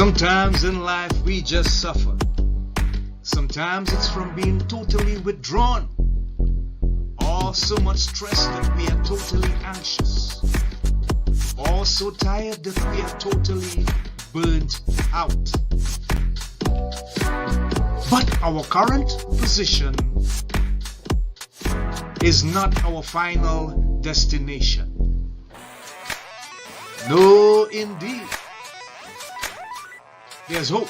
Sometimes in life we just suffer. Sometimes it's from being totally withdrawn, or so much stress that we are totally anxious, or so tired that we are totally burnt out. But our current position is not our final destination. No, indeed. There's hope.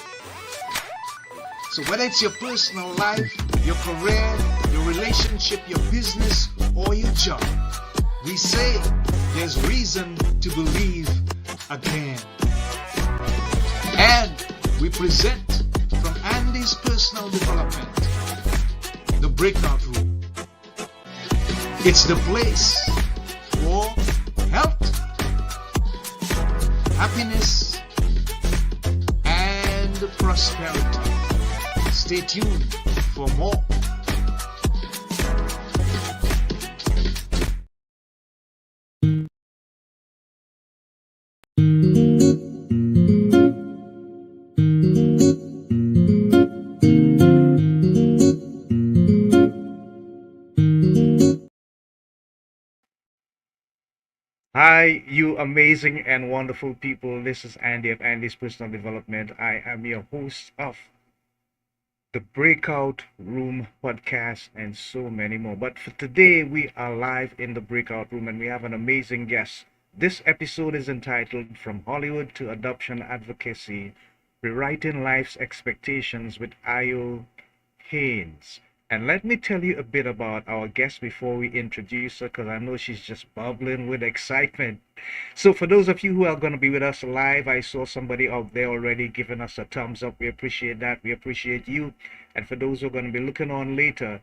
So whether it's your personal life, your career, your relationship, your business, or your job, we say there's reason to believe again. And we present from Andy's personal development, the breakout room. It's the place for health, happiness, and prosperity. Stay tuned for more. Hi, you amazing and wonderful people. This is Andy of Andy's Personal Development. I am your host of the Breakout Room podcast and so many more. But for today, we are live in the Breakout Room and we have an amazing guest. This episode is entitled From Hollywood to Adoption Advocacy, Rewriting Life's Expectations with Ayo Haynes. And let me tell you a bit about our guest before we introduce her, because I know she's just bubbling with excitement. So for those of you who are going to be with us live, I saw somebody out there already giving us a thumbs up. We appreciate that. We appreciate you. And for those who are going to be looking on later,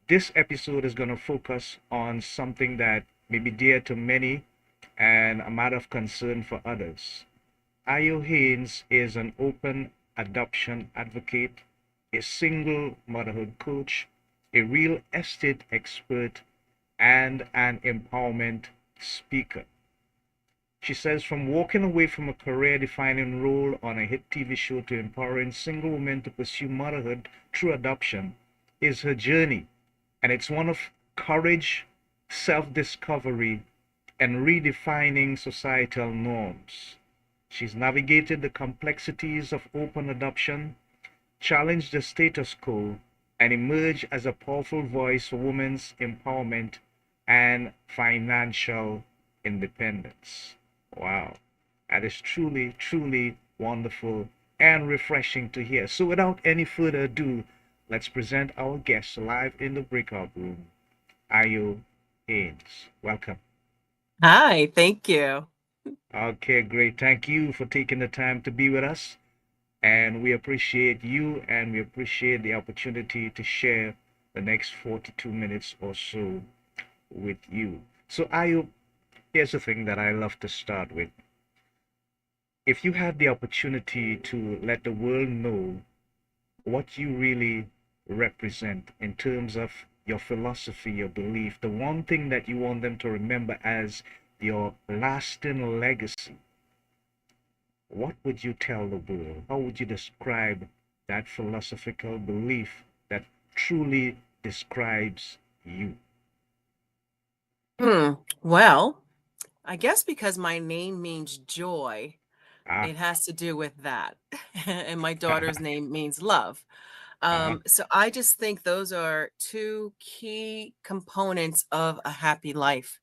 this episode is going to focus on something that may be dear to many and a matter of concern for others. Ayo Haynes is an open adoption advocate, a single motherhood coach, a real estate expert, and an empowerment speaker. She says from walking away from a career-defining role on a hit TV show to empowering single women to pursue motherhood through adoption is her journey, and it's one of courage, self-discovery, and redefining societal norms. She's navigated the complexities of open adoption, challenged the status quo, and emerge as a powerful voice for women's empowerment and financial independence. Wow, that is truly, truly wonderful and refreshing to hear. So without any further ado, let's present our guest live in the breakout room, Ayo Haynes. Welcome. Hi, thank you. Okay, great. Thank you for taking the time to be with us. And we appreciate you and we appreciate the opportunity to share the next 42 minutes or so with you. So Ayo, here's the thing that I love to start with. If you had the opportunity to let the world know what you really represent in terms of your philosophy, your belief, the one thing that you want them to remember as your lasting legacy, what would you tell the world? How would you describe that philosophical belief that truly describes you? Well, I guess because my name means joy, Ah, it has to do with that. And my daughter's name means love. uh-huh. So I just think those are two key components of a happy life,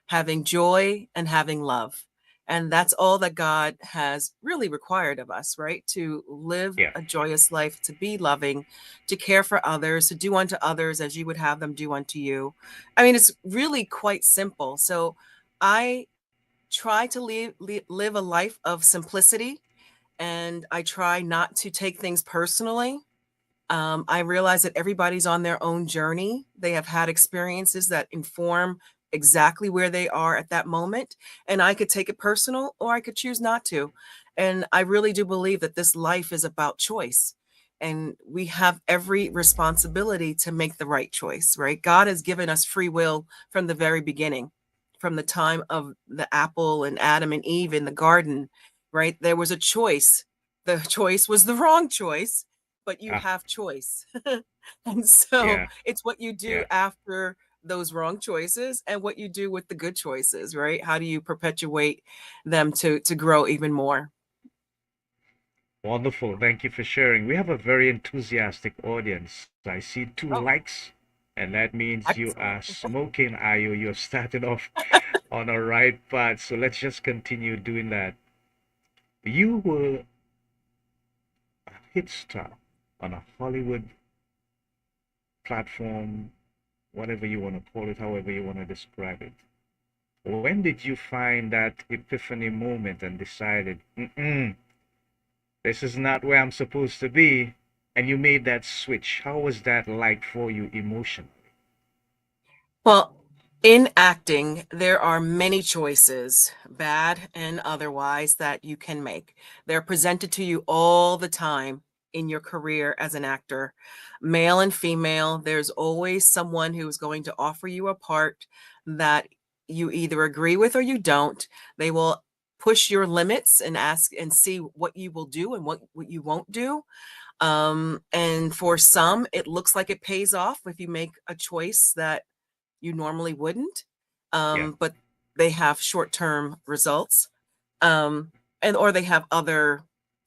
having joy and having love. And that's all that God has really required of us, right? To live Yeah, a joyous life, to be loving, to care for others, to do unto others as you would have them do unto you. I mean, it's really quite simple. So I try to live a life of simplicity, and I try not to take things personally. I realize that everybody's on their own journey. They have had experiences that inform exactly where they are at that moment. And I could take it personal or I could choose not to. And I really do believe that this life is about choice. And we have every responsibility to make the right choice, right? God has given us free will from the very beginning, from the time of the apple and Adam and Eve in the garden, right? There was a choice the choice was the wrong choice, but you Ah, have choice. And so yeah, it's what you do yeah. after those wrong choices and what you do with the good choices, right? How do you perpetuate them to grow even more? Wonderful. Thank you for sharing. We have a very enthusiastic audience. I see two Oh, likes, and that means you excellent. are smoking, Ayo. You're started off on a right path. So let's just continue doing that. You were a hit star on a Hollywood platform, whatever you want to call it, however you want to describe it. When did you find that epiphany moment and decided, this is not where I'm supposed to be, and you made that switch? How was that like for you emotionally? Well, in acting, there are many choices, bad and otherwise, that you can make. They're presented to you all the time in your career as an actor, male and female. There's always someone who is going to offer you a part that you either agree with or you don't. They will push your limits and ask and see what you will do and what you won't do. And for some, it looks like it pays off if you make a choice that you normally wouldn't, Yeah, but they have short-term results, um, and or they have other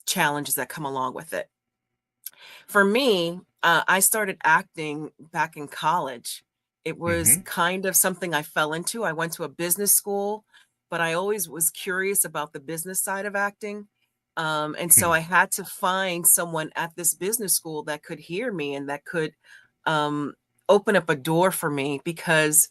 challenges that come along with it. For me, I started acting back in college. It was mm-hmm. kind of something I fell into. I went to a business school, but I always was curious about the business side of acting. And so I had to find someone at this business school that could hear me and that could um, open up a door for me because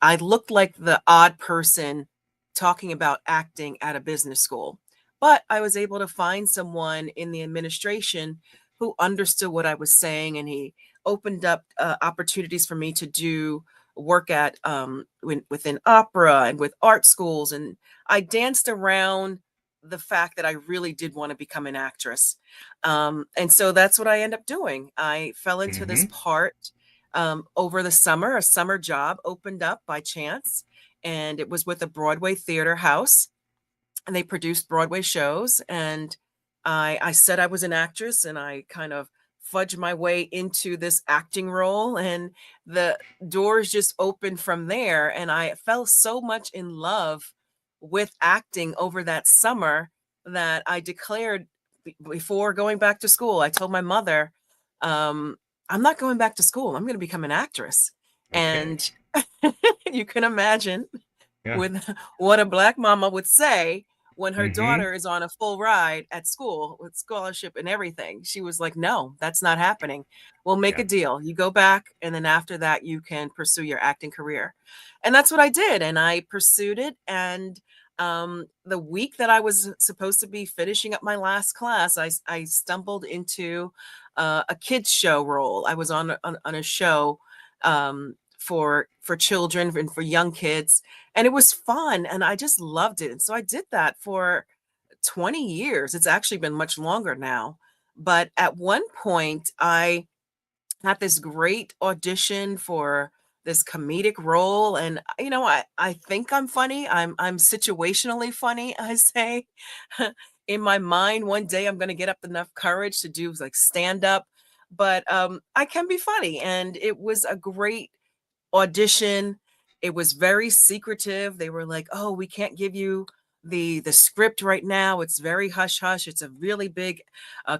I looked like the odd person talking about acting at a business school. But I was able to find someone in the administration who understood what I was saying, and he opened up opportunities for me to do work at within opera and with art schools. And I danced around the fact that I really did want to become an actress. And so that's what I ended up doing. I fell into this Mm-hmm. part over the summer. A summer job opened up by chance, and it was with a Broadway theater house, and they produced Broadway shows. And I said I was an actress, and I kind of fudged my way into this acting role, and the doors just opened from there. And I fell so much in love with acting over that summer that I declared before going back to school. I told my mother, um, I'm not going back to school. I'm going to become an actress. Okay. And you can imagine Yeah. with what a black mama would say when her Mm-hmm. daughter is on a full ride at school with scholarship and everything. She was like, no, that's not happening. We'll make a Yeah. deal. You go back, and then after that, you can pursue your acting career. And that's what I did. And I pursued it. And the week that I was supposed to be finishing up my last class, I stumbled into a kids show role. I was on a show for children and for young kids, and it was fun, and I just loved it. And so I did that for 20 years. It's actually been much longer now. But at one point, I had this great audition for this comedic role, and I think I'm funny. I'm situationally funny, I say. In my mind, one day I'm going to get up enough courage to do like stand up, but I can be funny, and it was a great audition. It was very secretive. They were like, "Oh, we can't give you the script right now. It's very hush hush. It's a really big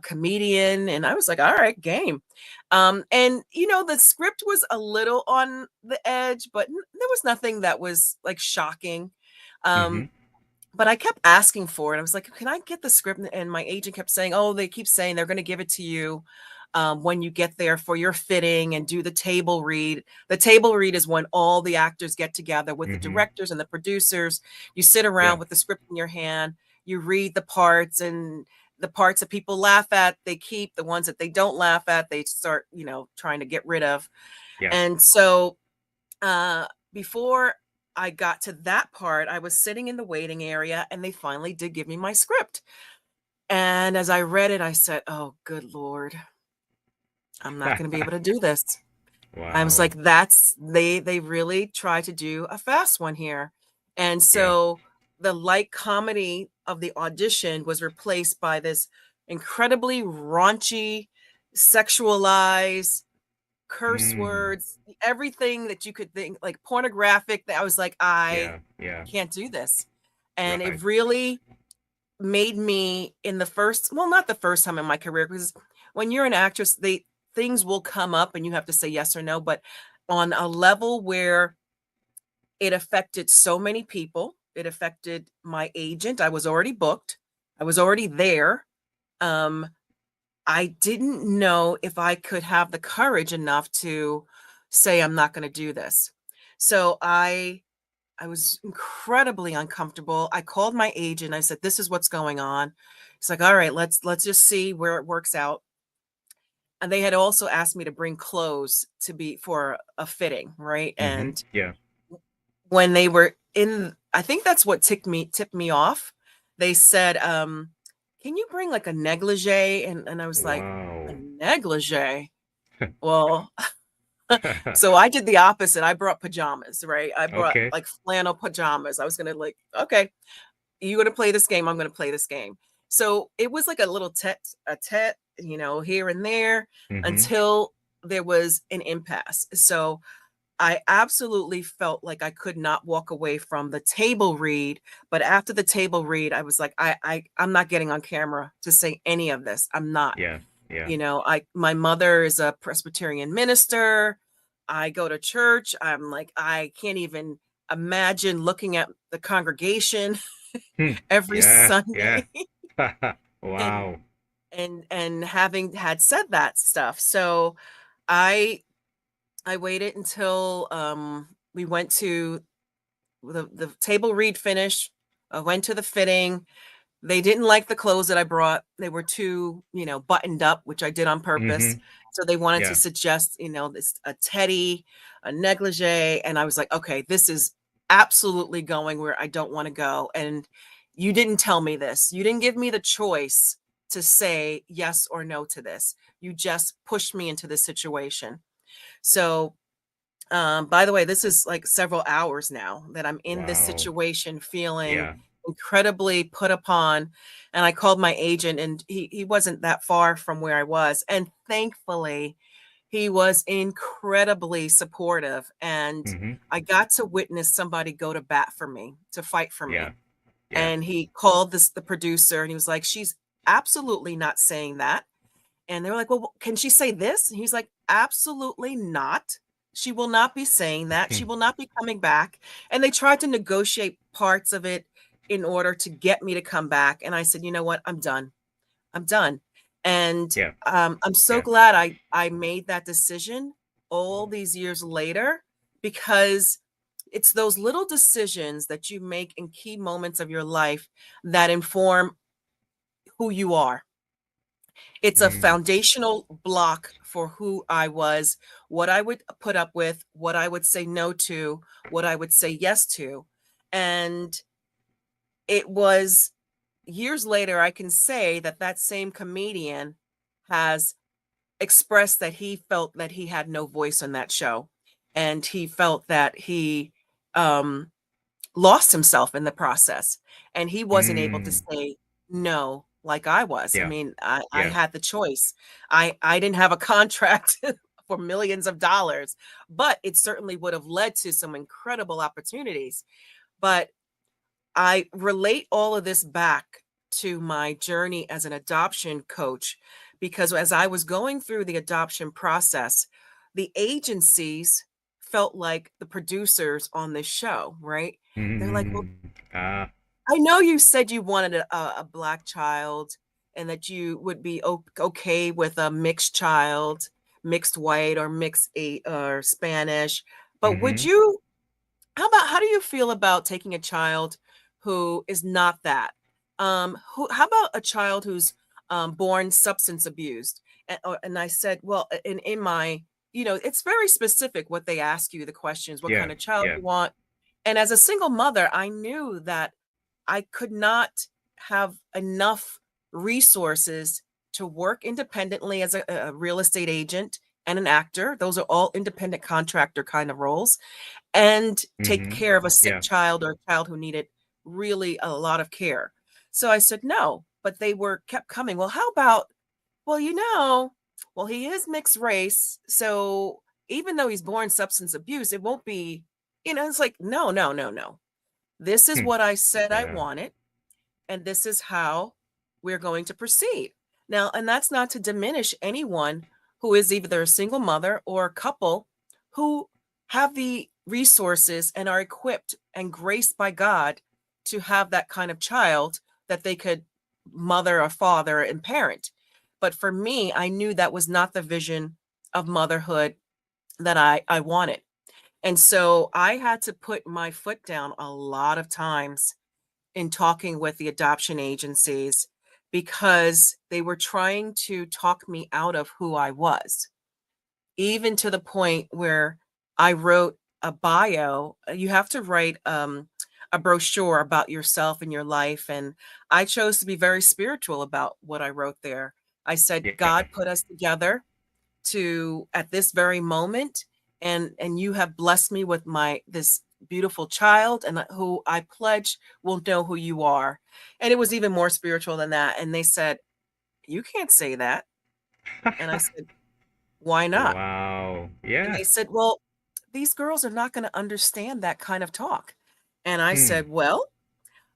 comedian." And I was like, "All right, game." And the script was a little on the edge, but there was nothing that was like shocking. Mm-hmm. Um, but I kept asking for it. I was like, "Can I get the script?" And my agent kept saying, "Oh, they keep saying they're going to give it to you when you get there for your fitting and do the table read." The table read is when all the actors get together with the Mm-hmm. directors and the producers. You sit around Yeah. with the script in your hand, you read the parts, and the parts that people laugh at, they keep. The ones that they don't laugh at, they start, trying to get rid of. Yeah. And so uh, before I got to that part, I was sitting in the waiting area, and they finally did give me my script. And as I read it, I said, "Oh, good Lord, I'm not going to be able to do this." I was Wow. like, they really try to do a fast one here. And Yeah. so the light comedy of the audition was replaced by this incredibly raunchy, sexualized, curse Mm. words, everything that you could think, like pornographic, that I was like, I Yeah. Yeah. can't do this. And Right. it really made me, in the first, well, not the first time in my career, because when you're an actress, things will come up and you have to say yes or no, but on a level where it affected so many people, it affected my agent. I was already booked. I was already there. Um, I didn't know if I could have the courage enough to say I'm not going to do this. So I was incredibly uncomfortable. I called my agent. I said, "This is what's going on." He's like, "All right, let's just see where it works out." And they had also asked me to bring clothes to be for a fitting, right? Mm-hmm. And Yeah. when they were in, I think that's what tipped me off. They said, "Can you bring like a negligee?" And I was like, "A Wow. negligee?" Well, so I did the opposite. I brought pajamas, right? I brought Okay. like flannel pajamas. I was gonna like, okay, you gonna play this game, I'm gonna play this game. So it was like a little tet, here and there, Mm-hmm. until there was an impasse. So I absolutely felt like I could not walk away from the table read. But after the table read, I was like, I'm not getting on camera to say any of this. I'm not. Yeah. Yeah. My mother is a Presbyterian minister. I go to church. I'm like, I can't even imagine looking at the congregation Hmm. every Yeah. Yeah. Sunday. and Wow. and having had said that stuff. So I I waited until we went to the table read finish. I went to the fitting. They didn't like the clothes that I brought. They were too, buttoned up, which I did on purpose. Mm-hmm. So they wanted to Yeah. suggest, this a teddy, a negligee, and I was like, okay, this is absolutely going where I don't want to go. And you didn't tell me this. You didn't give me the choice to say yes or no to this. You just pushed me into this situation. So by the way, this is like several hours now that I'm in this Wow. situation, feeling Yeah. incredibly put upon. And I called my agent, and he wasn't that far from where I was. And thankfully, he was incredibly supportive. And Mm-hmm. I got to witness somebody go to bat for me, to fight for Yeah. me. Yeah. And he called the producer, and he was like, "She's absolutely not saying that." And they were like, "Well, can she say this?" And he's like, "Absolutely not. She will not be saying that. She will not be coming back." And they tried to negotiate parts of it in order to get me to come back. And I said, "You know what? I'm done. I'm done." And Yeah. I'm so Yeah. glad I made that decision all these years later, because it's those little decisions that you make in key moments of your life that inform who you are. It's a Mm. foundational block for who I was, what I would put up with, what I would say no to, what I would say yes to. And it was years later, I can say that that same comedian has expressed that he felt that he had no voice on that show. And he felt that he um, lost himself in the process, and he wasn't able to Mm. say no like I was. I Yeah. mean, I Yeah. had the choice. I didn't have a contract for millions of dollars, but it certainly would have led to some incredible opportunities. But I relate all of this back to my journey as an adoption coach, because as I was going through the adoption process, the agencies felt like the producers on this show, right? They're like, "Well, Mm-hmm. Ah. I know you said you wanted a black child, and that you would be okay with a mixed child, mixed white or mixed or Spanish, but would Mm-hmm. you, how do you feel about taking a child who is not that? How about a child who's born substance abused?" And I said, well, in my, it's very specific what they ask you, the questions, what Yeah. kind of child Yeah. you want. And as a single mother, I knew that I could not have enough resources to work independently as a real estate agent and an actor. Those are all independent contractor kind of roles, and take Mm-hmm. care of a sick Yeah. child or a child who needed really a lot of care. So I said no. but they were kept coming. Well, how about, well, well, he is mixed race, so even though he's born substance abuse, it won't be, it's like, no, no, no, no. This is Hmm. what I said I Yeah. wanted, and this is how we're going to proceed. Now, and that's not to diminish anyone who is either a single mother or a couple who have the resources and are equipped and graced by God to have that kind of child that they could mother or father and parent. But for me, I knew that was not the vision of motherhood that I wanted. And so I had to put my foot down a lot of times in talking with the adoption agencies because they were trying to talk me out of who I was, even to the point where I wrote a bio. You have to write a brochure about yourself and your life. And I chose to be very spiritual about what I wrote there. I said, Yeah. God put us together to at this very moment, and you have blessed me with my this beautiful child, and who I pledge will know who you are. And it was even more spiritual than that. And they said, you can't say that. And I said, why not? Wow. And Yeah. they said, well, these girls are not going to understand that kind of talk. And I Hmm. said, well,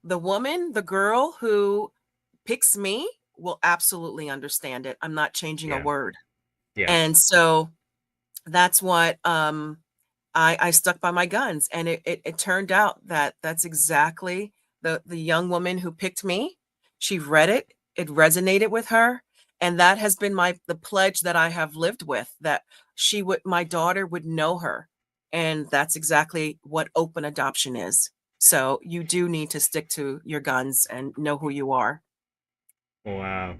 the girl who picks me will absolutely understand it. I'm not changing a Yeah. word. Yeah. And so that's what I stuck by my guns, and it turned out that that's exactly the young woman who picked me. She read it, it resonated with her, and that has been the pledge that I have lived with, that my daughter would know her, and that's exactly what open adoption is. So you do need to stick to your guns and know who you are. Wow.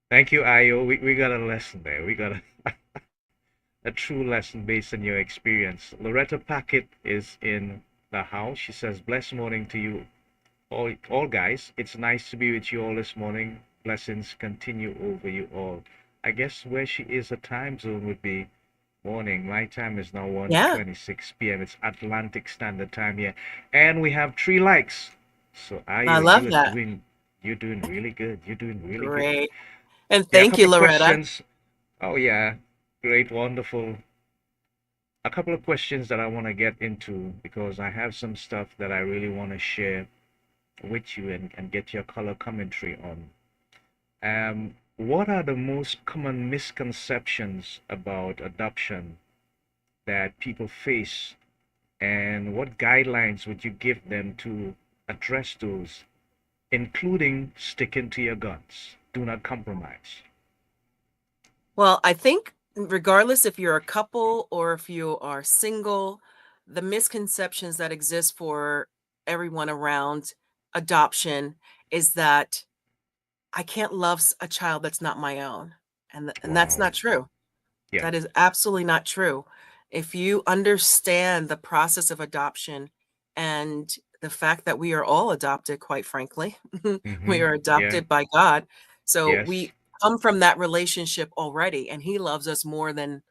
Thank you, Ayo. We got a lesson there. We got a true lesson based on your experience. Loretta Packett is in the house. She says, "Blessed morning to you all guys. It's nice to be with you all this morning. Blessings continue over you all." I guess where she is, a time zone would be morning. My time is now Yeah, 1:26 p.m. It's Atlantic Standard Time here. And we have 3 likes. So I Ayo, love that. you're doing really good. You're doing really good. Great. And Yeah, a thank couple you, of Loretta. questions. Oh yeah, great, wonderful. A couple of questions that I want to get into because I have some stuff that I really want to share with you and get your color commentary on. What are the most common misconceptions about adoption that people face, and what guidelines would you give them to address those, including sticking to your guns? Do not compromise. Well, I think regardless if you're a couple or if you are single, the misconceptions that exist for everyone around adoption is that I can't love a child that's not my own. And that's Wow. not true. Yeah. That is absolutely not true. If you understand the process of adoption and the fact that we are all adopted, quite frankly, we Mm-hmm. are Yeah. adopted by God. So Yes. we come from that relationship already, and He loves us more than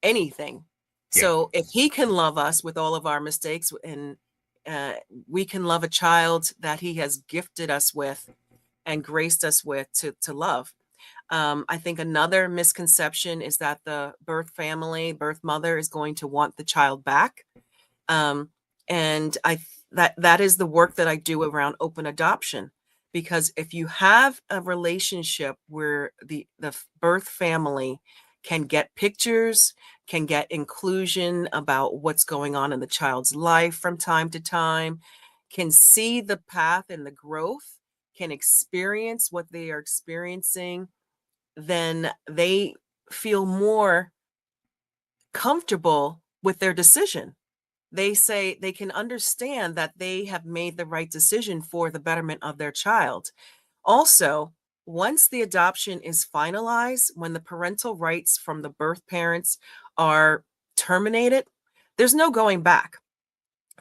anything. Yeah. So if He can love us with all of our mistakes, and uh, we can love a child that He has gifted us with and graced us with to love. I think another misconception is that the birth mother is going to want the child back. Um, and that is the work that I do around open adoption. Because if you have a relationship where the birth family can get pictures, can get inclusion about what's going on in the child's life from time to time, can see the path and the growth, can experience what they are experiencing, then they feel more comfortable with their decision. They say they can understand that they have made the right decision for the betterment of their child. Also, once the adoption is finalized, when the parental rights from the birth parents are terminated, there's no going back.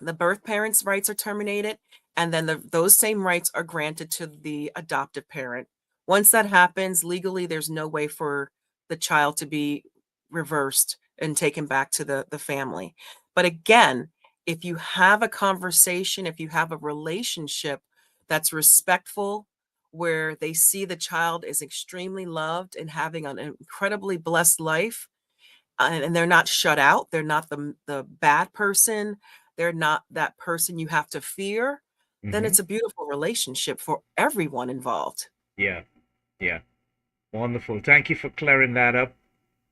The birth parents' rights are terminated, and then those same rights are granted to the adoptive parent. Once that happens, legally, there's no way for the child to be reversed and taken back to the family. But again, if you have a conversation, if you have a relationship that's respectful, where they see the child is extremely loved and having an incredibly blessed life, and they're not shut out. They're not the bad person. They're not that person you have to fear. Then Mm-hmm. it's a beautiful relationship for everyone involved. Yeah. Yeah. Wonderful. Thank you for clearing that up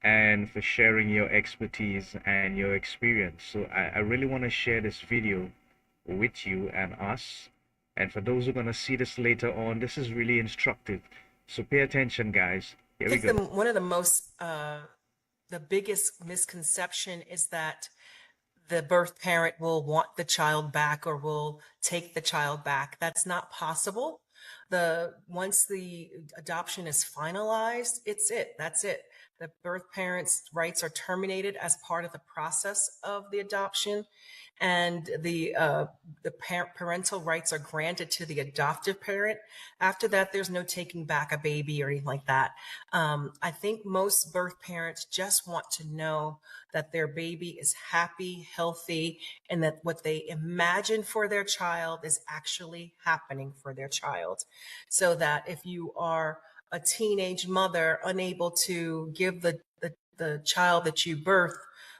and for sharing your expertise and your experience. So I really want to share this video with you and us. And for those who are going to see this later on, this is really instructive. So pay attention, guys. I Here we think go. one of the biggest misconception is that the birth parent will want the child back or will take the child back. That's not possible. The once the adoption is finalized, it's it. That's it. The birth parent's rights are terminated as part of the process of the adoption, and the parental rights are granted to the adoptive parent. After that, there's no taking back a baby or anything like that. I think most birth parents just want to know that their baby is happy, healthy, and that what they imagine for their child is actually happening for their child. So that if you are a teenage mother unable to give the child that you birth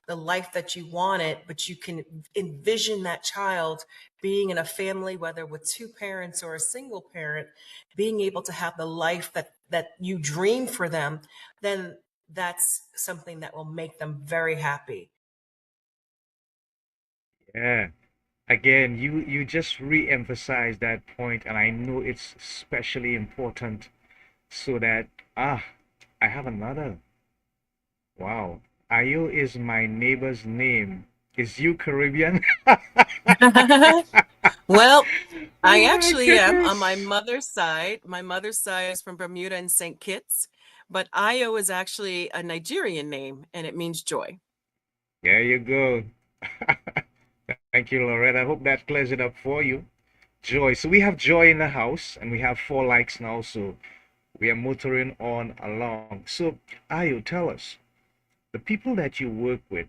the life that you wanted, but you can envision that child being in a family, whether with two parents or a single parent, being able to have the life that you dream for them, then that's something that will make them very happy. Yeah. Again, you just re-emphasize that point, and I know it's especially important so that I have another. Wow. Ayo is my neighbor's name. Is you Caribbean? Well, I Oh my actually am on my goodness. mother's side. My mother's side is from Bermuda and St. Kitts, but Ayo is actually a Nigerian name and it means joy. There you go. Thank you, Loretta. I hope that clears it up for you. Joy. So we have Joy in the house, and we have 4 likes now, so we are motoring on along. So, Ayo, tell us, the people that you work with,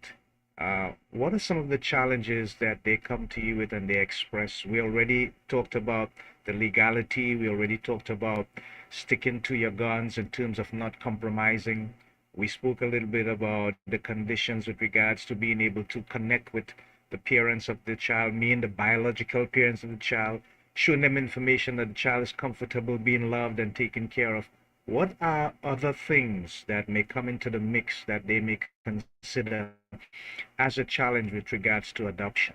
what are some of the challenges that they come to you with and they express? We already talked about the legality. We already talked about sticking to your guns in terms of not compromising. We spoke a little bit about the conditions with regards to being able to connect with the parents of the child, me and the biological parents of the child, showing them information that the child is comfortable being loved and taken care of. What are other things that may come into the mix that they may consider as a challenge with regards to adoption?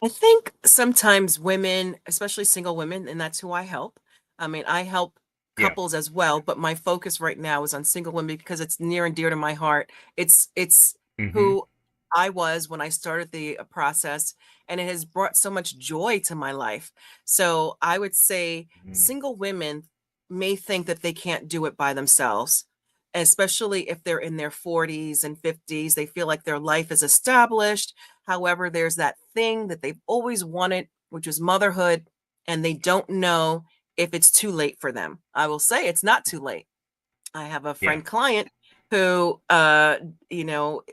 I think sometimes women, especially single women, and that's who I help. I mean, I help Yeah. couples as well, but my focus right now is on single women because it's near and dear to my heart. It's Mm-hmm. who I was when I started the process, and it has brought so much joy to my life. So I would say Mm-hmm. single women may think that they can't do it by themselves, especially if they're in their 40s and 50s. They feel like their life is established. However, there's that thing that they've always wanted, which is motherhood, and they don't know if it's too late for them. I will say it's not too late. I have a Yeah. friend client who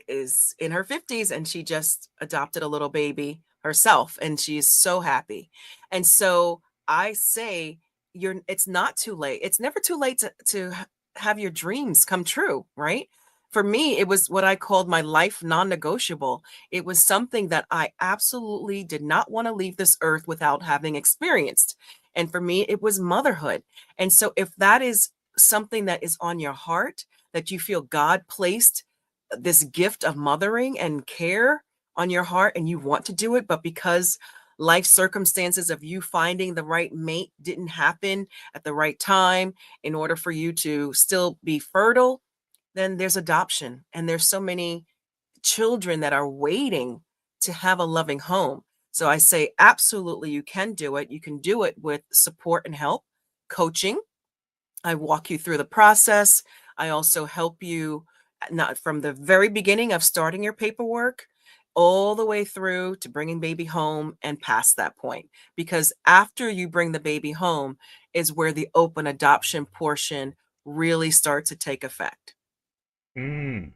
is in her 50s and she just adopted a little baby herself and she's so happy. And so I say it's not too late. It's never too late to have your dreams come true, right? For me, it was what I called my life non-negotiable. It was something that I absolutely did not want to leave this earth without having experienced. And for me, it was motherhood. And so if that is something that is on your heart, that you feel God placed this gift of mothering and care on your heart and you want to do it, but because life circumstances of you finding the right mate didn't happen at the right time in order for you to still be fertile, then there's adoption. And there's so many children that are waiting to have a loving home. So I say, absolutely, you can do it. You can do it with support and help, coaching. I walk you through the process. I also help you not from the very beginning of starting your paperwork all the way through to bringing baby home and past that point. Because after you bring the baby home is where the open adoption portion really starts to take effect. Mm.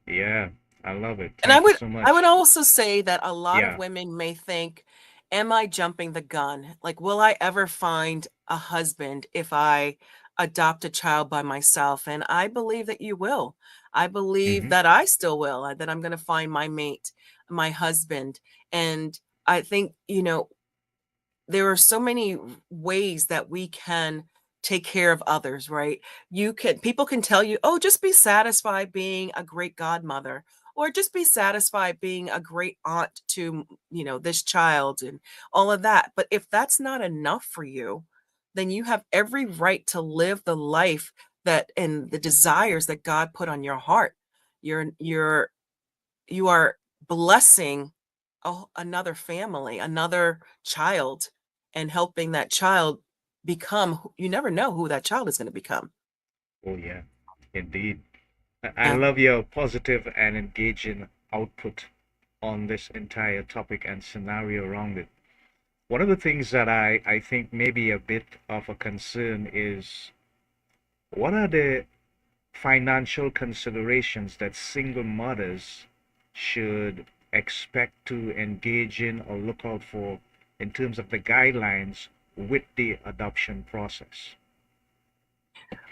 Yeah. I love it. And I Thank you would so I would much. also say that a lot of Yeah. women may think, am I jumping the gun? Like, will I ever find a husband if I adopt a child by myself. And I believe that you will. I believe Mm-hmm. that I still will, that I'm going to find my mate, my husband. And I think, there are so many ways that we can take care of others, right? People can tell you, oh, just be satisfied being a great godmother, or just be satisfied being a great aunt to, this child and all of that. But if that's not enough for you, then you have every right to live the life that and the desires that God put on your heart. You're you are blessing another family, another child, and helping that child become, you never know who that child is going to become. Oh, yeah, indeed. I Yeah. love your positive and engaging output on this entire topic and scenario around it. One of the things that I think may be a bit of a concern is what are the financial considerations that single mothers should expect to engage in or look out for in terms of the guidelines with the adoption process?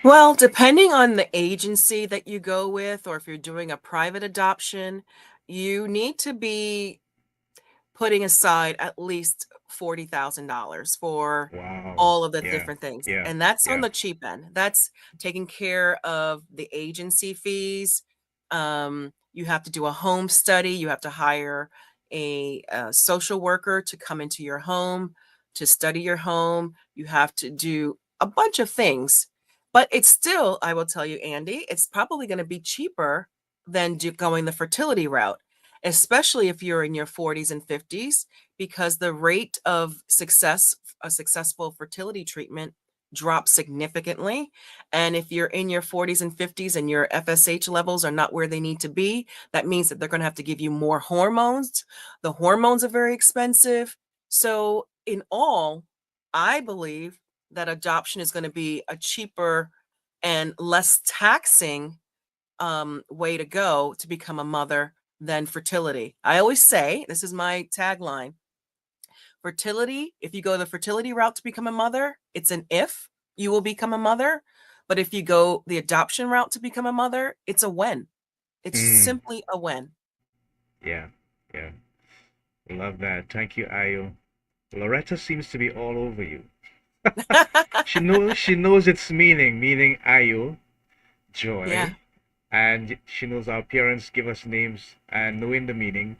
Well, depending on the agency that you go with, or if you're doing a private adoption, you need to be putting aside at least $40,000 for Wow. all of the Yeah. different things. Yeah. And that's on Yeah. the cheap end. That's taking care of the agency fees. You have to do a home study. You have to hire a social worker to come into your home to study your home. You have to do a bunch of things. But it's still, I will tell you, Andy, it's probably going to be cheaper than going the fertility route, especially if you're in your 40s and 50s, because the rate of success, a successful fertility treatment drops significantly. And if you're in your 40s and 50s and your FSH levels are not where they need to be, that means that they're going to have to give you more hormones. The hormones are very expensive. So, in all, I believe that adoption is going to be a cheaper and less taxing way to go to become a mother than fertility. I always say, this is my tagline: fertility, if you go the fertility route to become a mother, it's an if you will become a mother. But if you go the adoption route to become a mother, it's a when. It's Mm. simply a when. Yeah. Yeah. Love that. Thank you, Ayo. Loretta seems to be all over you. She knows its meaning Ayo, Yeah. joy, and she knows our parents give us names and knowing the meaning.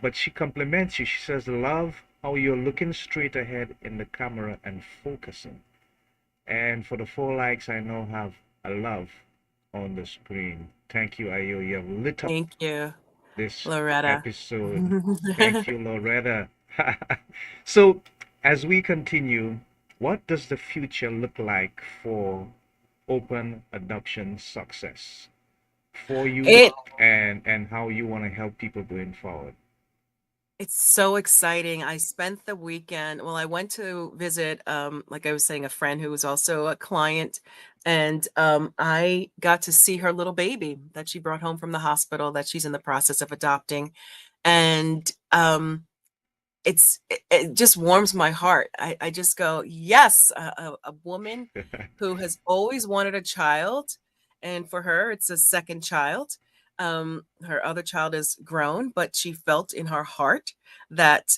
But she compliments you. She says, "Love how you're looking straight ahead in the camera and focusing." And for the 4 likes, I now have a love on the screen. Thank you, Ayo. You have lit up Thank you, this Loretta. episode. Thank you, Loretta. So, as we continue, what does the future look like for open adoption success for you it and how you want to help people going forward? It's so exciting. I spent the weekend, well, I went to visit, like I was saying, a friend who was also a client, and I got to see her little baby that she brought home from the hospital that she's in the process of adopting. And it just warms my heart. I just go, yes, a woman who has always wanted a child, and for her, it's a second child. Her other child is grown, but she felt in her heart that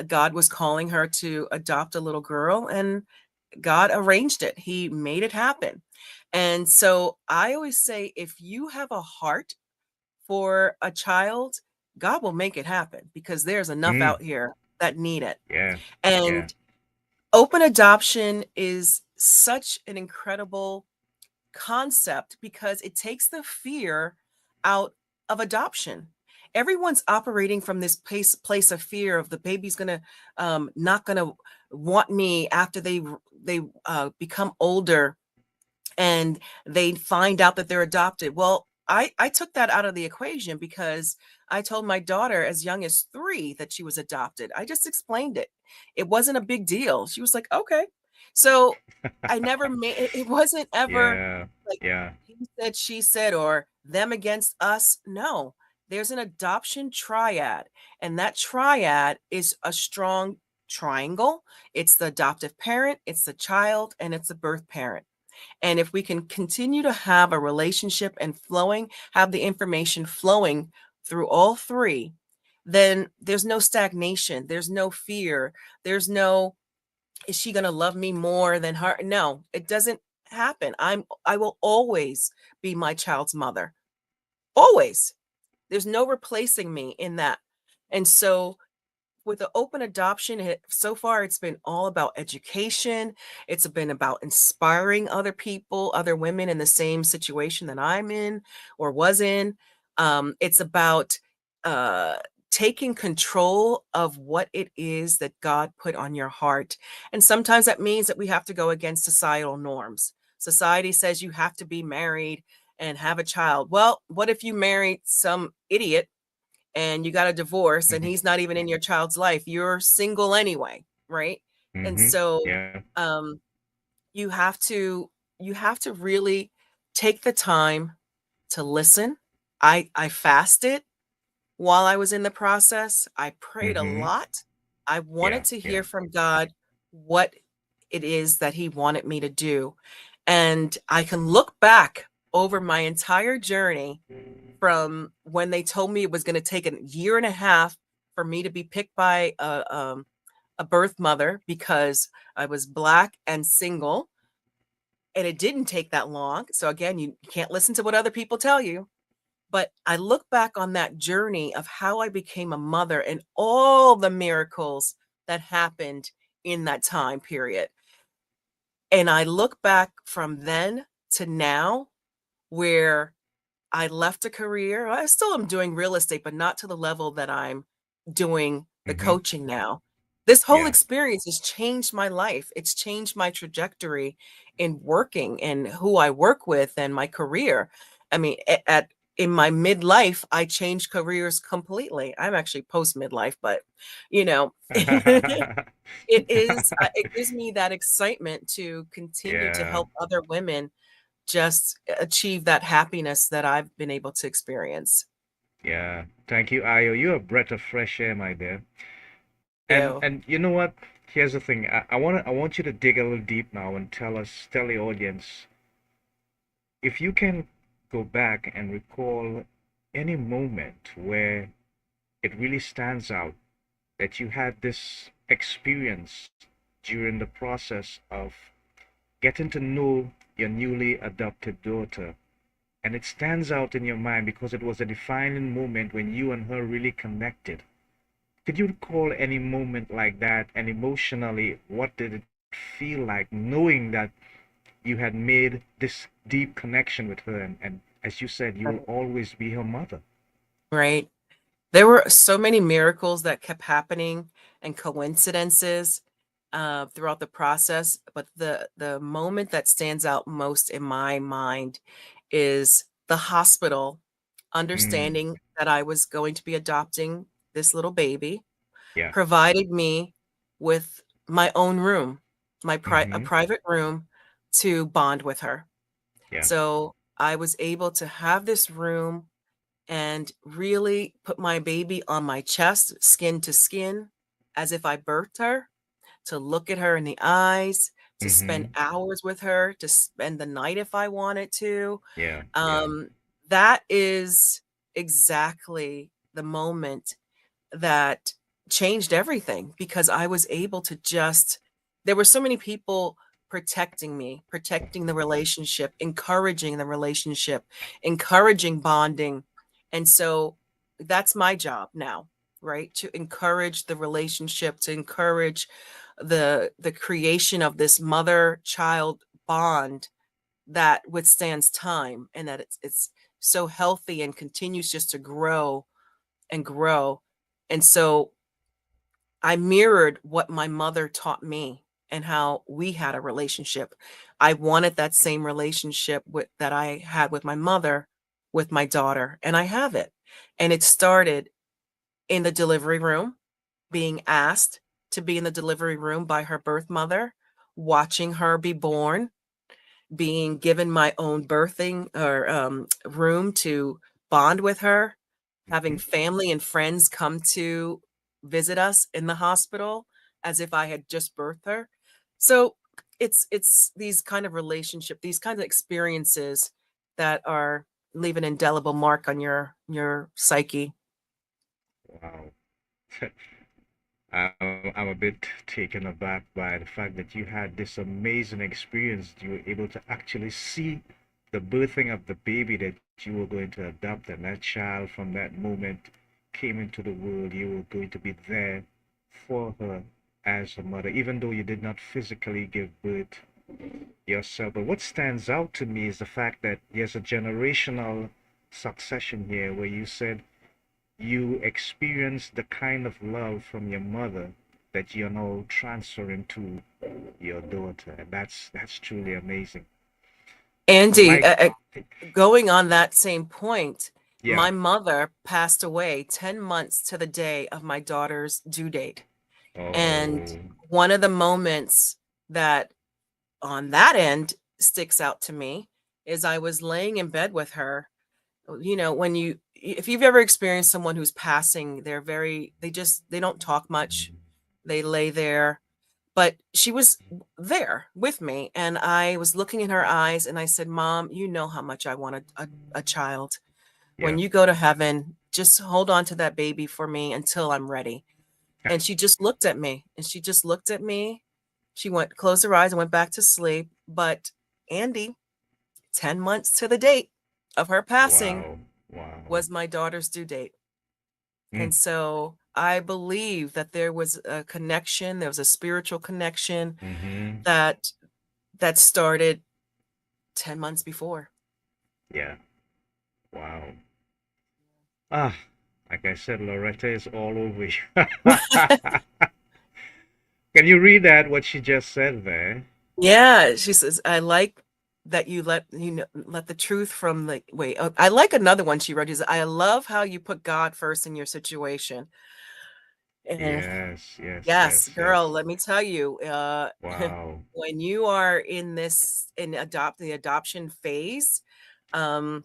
God was calling her to adopt a little girl, and God arranged it. He made it happen. And so I always say, if you have a heart for a child, God will make it happen, because there's enough Mm, out here that need it. yeah, yeah. And open adoption is such an incredible concept because it takes the fear out of adoption. Everyone's operating from this place of fear of the baby's gonna not gonna want me after they become older and they find out that they're adopted. Well, I took that out of the equation because I told my daughter as young as 3 that she was adopted. I just explained it. It wasn't a big deal. She was like, okay. So I never made it wasn't ever Yeah, like yeah. he said, she said, or them against us. No, there's an adoption triad, and that triad is a strong triangle. It's the adoptive parent, it's the child, and it's the birth parent. And if we can continue to have a relationship and flowing, have the information flowing through all three, then there's no stagnation, there's no fear, there's no, is she going to love me more than her? No, it doesn't happen. I will always be my child's mother. Always. There's no replacing me in that. And so with the open adoption, so far it's been all about education. It's been about inspiring other people, other women in the same situation that I'm in or was in. It's about uh, taking control of what it is that God put on your heart. And sometimes that means that we have to go against societal norms. Society says you have to be married and have a child. Well, what if you married some idiot and you got a divorce and Hmm. he's not even in your child's life? You're single anyway, right? And Hmm. so Yeah. um you have to really take the time to listen. I fasted while I was in the process. I prayed a Hmm. lot. I wanted Yeah. to hear Yeah. from God what it is that he wanted me to do. And I can look back over my entire journey from when they told me it was going to take a year and a half for me to be picked by a birth mother because I was Black and single. And it didn't take that long. So, again, you can't listen to what other people tell you. But I look back on that journey of how I became a mother and all the miracles that happened in that time period. And I look back from then to now, where I left a career. I still am doing real estate, but not to the level that I'm doing the Hmm. coaching now. This whole Yeah. experience has changed my life. It's changed my trajectory in working and who I work with and my career. I mean, at in my midlife, I changed careers completely. I'm actually post midlife, but you know, it gives me that excitement to continue to Yeah. help other women just achieve that happiness that I've been able to experience. Yeah. Thank you, Ayo. You're a breath of fresh air, my dear. You. And you know what? Here's the thing. I want you to dig a little deep now and tell the audience, if you can go back and recall any moment where it really stands out that you had this experience during the process of getting to know your newly adopted daughter, and it stands out in your mind because it was a defining moment when you and her really connected. Could you recall any moment like that? And emotionally, what did it feel like knowing that you had made this deep connection with her? And as you said, you will always be her mother. Right. There were so many miracles that kept happening and coincidences throughout the process, but the moment that stands out most in my mind is the hospital Mm, understanding that I was going to be adopting this little baby, yeah. provided me with my own room, a Mm-hmm. private room to bond with her. Yeah. So I was able to have this room and really put my baby on my chest, skin to skin, as if I birthed her, to look at her in the eyes, to spend Mm-hmm. hours with her, to spend the night if I wanted to. Yeah. Yeah. Um, that is exactly the moment that changed everything because I was able to just, there were so many people protecting me, protecting the relationship, encouraging bonding. And so that's my job now, right? To encourage the relationship, to encourage the creation of this mother child bond that withstands time and that it's so healthy and continues just to grow and grow. And so I mirrored what my mother taught me and how we had a relationship. I wanted that same relationship that I had with my mother with my daughter, and I have it. And it started in the delivery room, being asked to be in the delivery room by her birth mother, watching her be born, being given my own birthing or room to bond with her, having Mhm. family and friends come to visit us in the hospital as if I had just birthed her. So it's these kind of relationship, these kinds of experiences that are leave an indelible mark on your psyche. Wow. I'm a bit taken aback by the fact that you had this amazing experience. You were able to actually see the birthing of the baby that you were going to adopt, and that child from that moment came into the world. You were going to be there for her as a mother, even though you did not physically give birth yourself. But what stands out to me is the fact that there's a generational succession here where you said you experience the kind of love from your mother that you're now transferring to your daughter. And that's truly amazing. Andy, Like, going on that same point, yeah. my mother passed away 10 months to the day of my daughter's due date. And Oh, one of the moments that on that end sticks out to me is I was laying in bed with her. You know, when you, if you've ever experienced someone who's passing, they don't talk much. They lay there, but she was there with me. And I was looking in her eyes and I said, Mom, you know how much I want a child. yeah. When you go to heaven, just hold on to that baby for me until I'm ready. And she just looked at me and she just looked at me. She went, closed her eyes and went back to sleep. But Andy, 10 months to the date of her passing Wow. Wow. was my daughter's due date. Mm, And so I believe that there was a connection, there was a spiritual connection mm-hmm. that that started 10 months before. Yeah. Wow. Ah, like I said, Loretta is all over you. Can you read that, what she just said there? Yeah, she says, I like that you let the truth from the wait. I like another one she wrote. Is I love how you put God first in your situation. And Yes, yes, yes, yes, girl, yes. let me tell you, Wow. when you are in the adoption phase, um,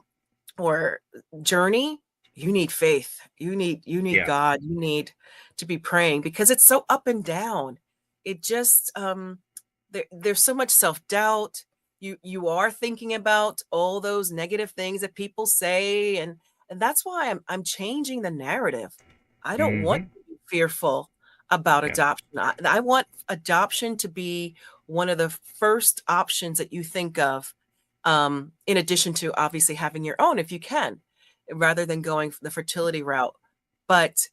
or journey, you need faith. You need Yeah. God. You need to be praying because it's so up and down. It just there's so much self-doubt. You are thinking about all those negative things that people say, and that's why I'm changing the narrative. I don't want Mm-hmm. to be fearful about Yeah. adoption. I want adoption to be one of the first options that you think of, in addition to obviously having your own if you can, rather than going the fertility route. But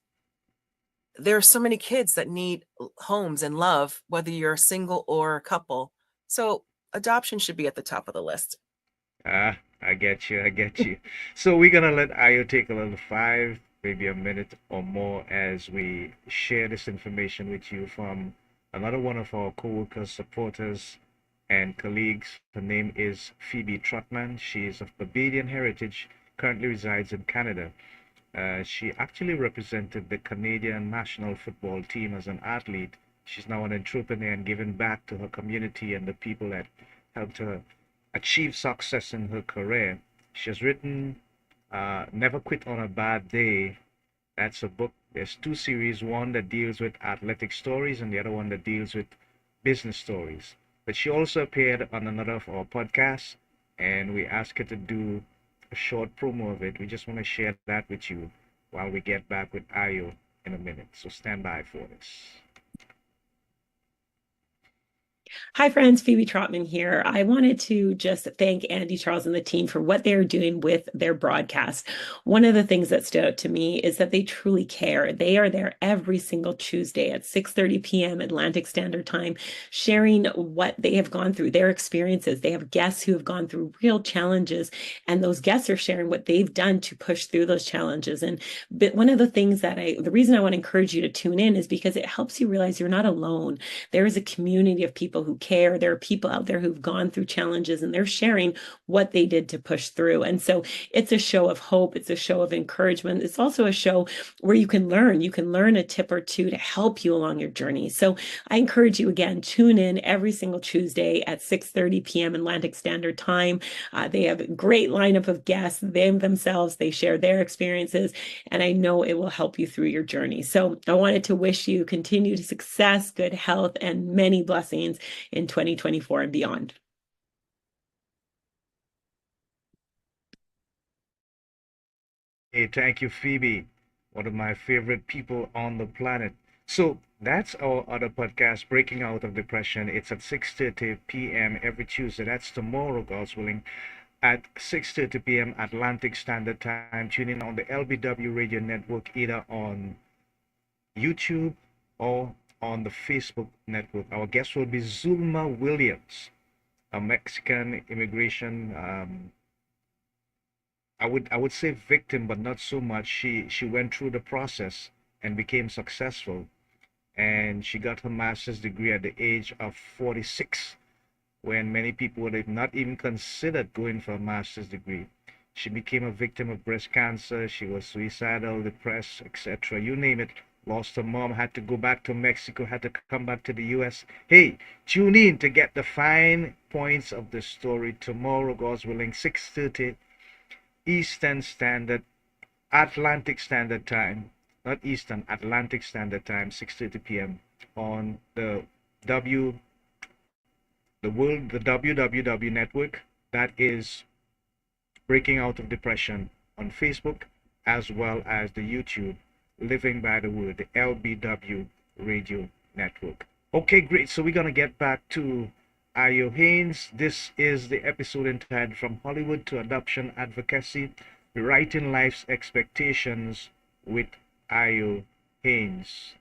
there are so many kids that need homes and love, whether you're a single or a couple. So adoption should be at the top of the list. Ah, I get you. I get you. So we're gonna let Ayo take a little five, maybe a minute or more as we share this information with you from another one of our co-workers, supporters, and colleagues. Her name is Phoebe Trotman. She is of Barbadian heritage, currently resides in Canada. She actually represented the Canadian national football team as an athlete. She's now an entrepreneur and giving back to her community and the people that helped her achieve success in her career. She has written Never Quit on a Bad Day. That's a book. There's two series, one that deals with athletic stories and the other one that deals with business stories. But she also appeared on another of our podcasts, and we asked her to do a short promo of it. We just want to share that with you while we get back with Ayo in a minute. So stand by for this. Hi, friends. Phoebe Trotman here. I wanted to just thank Andy, Charles, and the team for what they're doing with their broadcast. One of the things that stood out to me is that they truly care. They are there every single Tuesday at 6:30 p.m. Atlantic Standard Time, sharing what they have gone through, their experiences. They have guests who have gone through real challenges, and those guests are sharing what they've done to push through those challenges. But one of the things the reason I want to encourage you to tune in is because it helps you realize you're not alone. There is a community of people who care. There are people out there who've gone through challenges and they're sharing what they did to push through. And so it's a show of hope. It's a show of encouragement. It's also a show where you can learn. You can learn a tip or two to help you along your journey. So I encourage you again, tune in every single Tuesday at 6:30 p.m. Atlantic Standard Time. They have a great lineup of guests. They themselves, they share their experiences, and I know it will help you through your journey. So I wanted to wish you continued success, good health, and many blessings in 2024 and beyond. Hey, thank you, Phoebe, one of my favorite people on the planet. So that's our other podcast, Breaking Out of Depression. It's at 6:30 p.m. every Tuesday. That's tomorrow, God's willing, at 6:30 p.m. Atlantic Standard Time. Tune in on the LBW Radio Network, either on YouTube or on the Facebook network. Our guest will be Zulma Williams, a Mexican immigration I would say victim, but not so much. She went through the process and became successful, and she got her master's degree at the age of 46, when many people would have not even considered going for a master's degree. She became a victim of breast cancer. She was suicidal, depressed, etc. You name it. Lost her mom, had to go back to Mexico, had to come back to the US. Hey, tune in to get the fine points of the story tomorrow, God's willing, 6:30 Eastern Standard, Atlantic Standard Time, not Eastern, Atlantic Standard Time, 6:30 p.m. on W, the WWW network. That is Breaking Out of Depression on Facebook, as well as the YouTube Living by the Word, the LBW Radio Network. Okay, great. So we're gonna get back to Ayo Haynes. This is the episode entitled From Hollywood to Adoption Advocacy, Rewriting Life's Expectations with Ayo Haynes.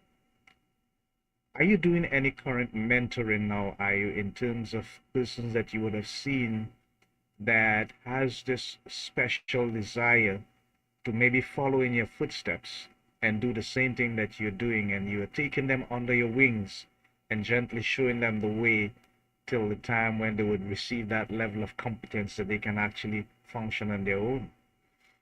Are you doing any current mentoring now, Ayo, in terms of persons that you would have seen that has this special desire to maybe follow in your footsteps and do the same thing that you're doing, and you're taking them under your wings and gently showing them the way till the time when they would receive that level of competence that they can actually function on their own?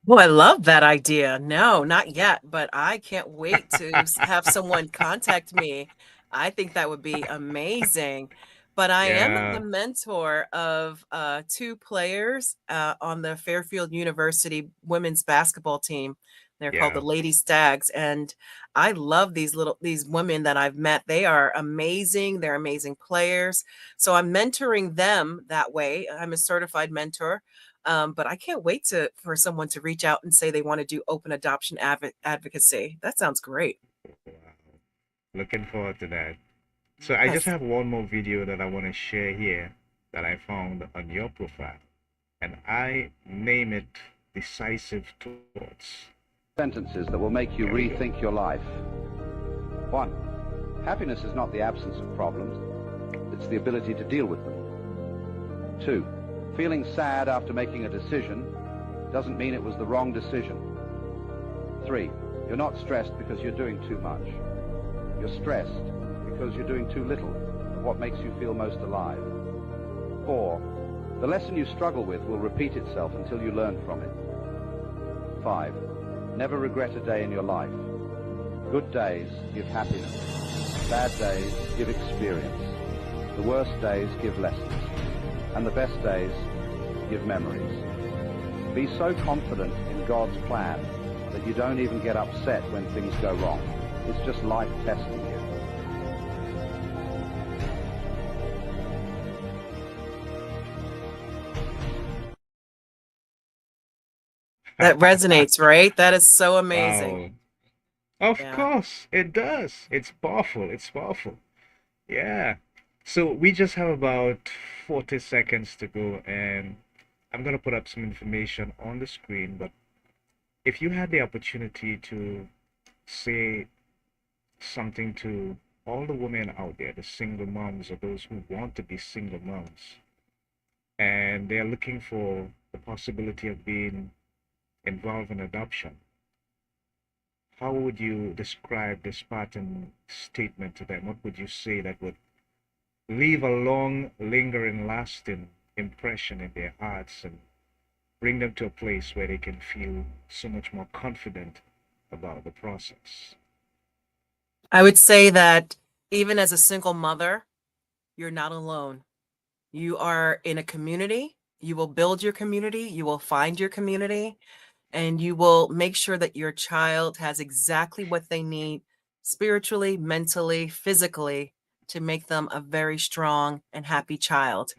Well, I love that idea. No, not yet, but I can't wait to have someone contact me. I think that would be amazing. But I am the Yeah, mentor of two players on the Fairfield University women's basketball team. They're called the yeah. Lady Stags, and I love these women that I've met. They are amazing. They're amazing players. So I'm mentoring them that way. I'm a certified mentor. But I can't wait for someone to reach out and say they want to do open adoption advocacy. That sounds great. Wow. Looking forward to that. So I just Yes. have one more video that I want to share here that I found on your profile, and I name it Decisive Thoughts. Sentences that will make you Here we go. rethink your life. 1. Happiness is not the absence of problems, it's the ability to deal with them. 2. Feeling sad after making a decision doesn't mean it was the wrong decision. 3. You're not stressed because you're doing too much. You're stressed because you're doing too little of what makes you feel most alive. 4. The lesson you struggle with will repeat itself until you learn from it. 5. Never regret a day in your life. Good days give happiness. Bad days give experience. The worst days give lessons. And the best days give memories. Be so confident in God's plan that you don't even get upset when things go wrong. It's just life testing you. That resonates, right? That is so amazing. Wow. Of Yeah. course, it does. It's powerful. It's powerful. Yeah. So we just have about 40 seconds to go, and I'm gonna put up some information on the screen. But if you had the opportunity to say something to all the women out there, the single moms or those who want to be single moms, and they're looking for the possibility of being involved in adoption, how would you describe this pattern statement to them? What would you say that would leave a long, lingering, lasting impression in their hearts and bring them to a place where they can feel so much more confident about the process. I would say that even as a single mother, you're not alone. You are in a community. You will build your community. You will find your community. And you will make sure that your child has exactly what they need spiritually, mentally, physically to make them a very strong and happy child.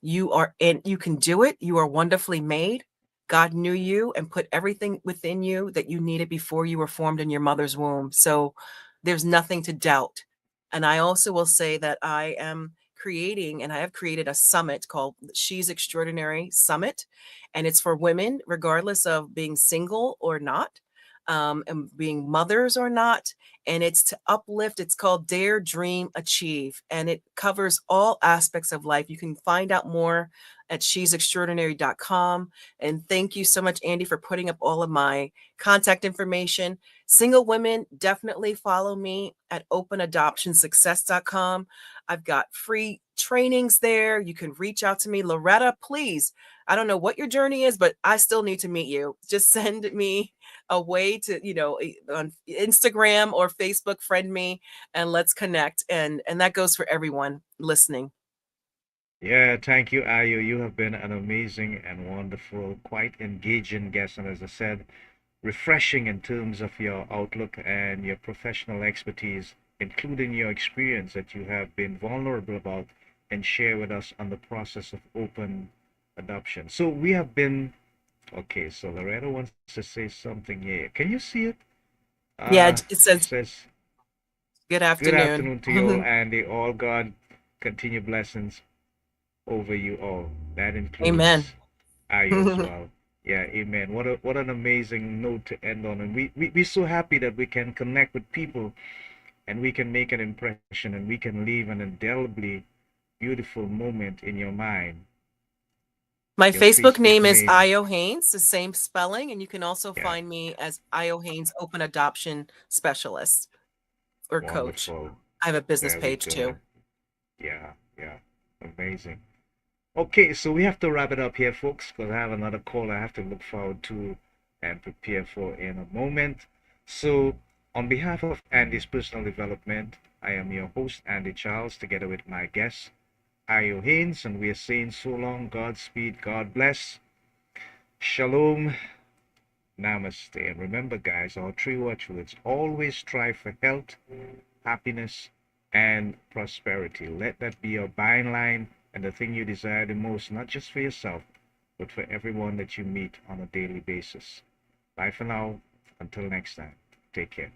You are in, you can do it. You are wonderfully made. God knew you and put everything within you that you needed before you were formed in your mother's womb. So there's nothing to doubt. And I also will say that I am creating, and I have created a summit called She's Extraordinary Summit, and it's for women, regardless of being single or not, and being mothers or not. And it's to uplift. It's called Dare, Dream, Achieve, and it covers all aspects of life. You can find out more at shesextraordinary.com. And thank you so much, Andy, for putting up all of my contact information. Single women, definitely follow me at openadoptionsuccess.com. I've got free trainings there. You can reach out to me. Loretta, please. I don't know what your journey is, but I still need to meet you. Just send me a way to, on Instagram or Facebook, friend me and let's connect. And that goes for everyone listening. Yeah, thank you, Ayo. You have been an amazing and wonderful, quite engaging guest, and as I said, refreshing in terms of your outlook and your professional expertise, including your experience that you have been vulnerable about and share with us on the process of open adoption. So we have been okay. So Loretta wants to say something here. Can you see it? Yeah, it It says says, good "Good afternoon. afternoon to you all, Andy. All God continue blessings over you all." That Amen. includes Ayo as well. Yeah, amen. What an amazing note to end on. And we're so happy that we can connect with people and we can make an impression and we can leave an indelibly beautiful moment in your mind. My Your Facebook Facebook name is name. Ayo Haynes, the same spelling, and you can also Yeah, find me as Ayo Haynes Open Adoption Specialist or Coach. wonderful. I have a business Very page too. good. Yeah, yeah. Amazing. Okay, so we have to wrap it up here, folks, because I have another call I have to look forward to and prepare for in a moment. So, on behalf of Andy's Personal Development, I am your host, Andy Charles, together with my guest, Ayo Haynes, and we are saying so long, Godspeed, God bless, Shalom, Namaste. And remember, guys, our three watchwords always strive for health, happiness, and prosperity. Let that be your byline and the thing you desire the most, not just for yourself, but for everyone that you meet on a daily basis. Bye for now. Until next time. Take care.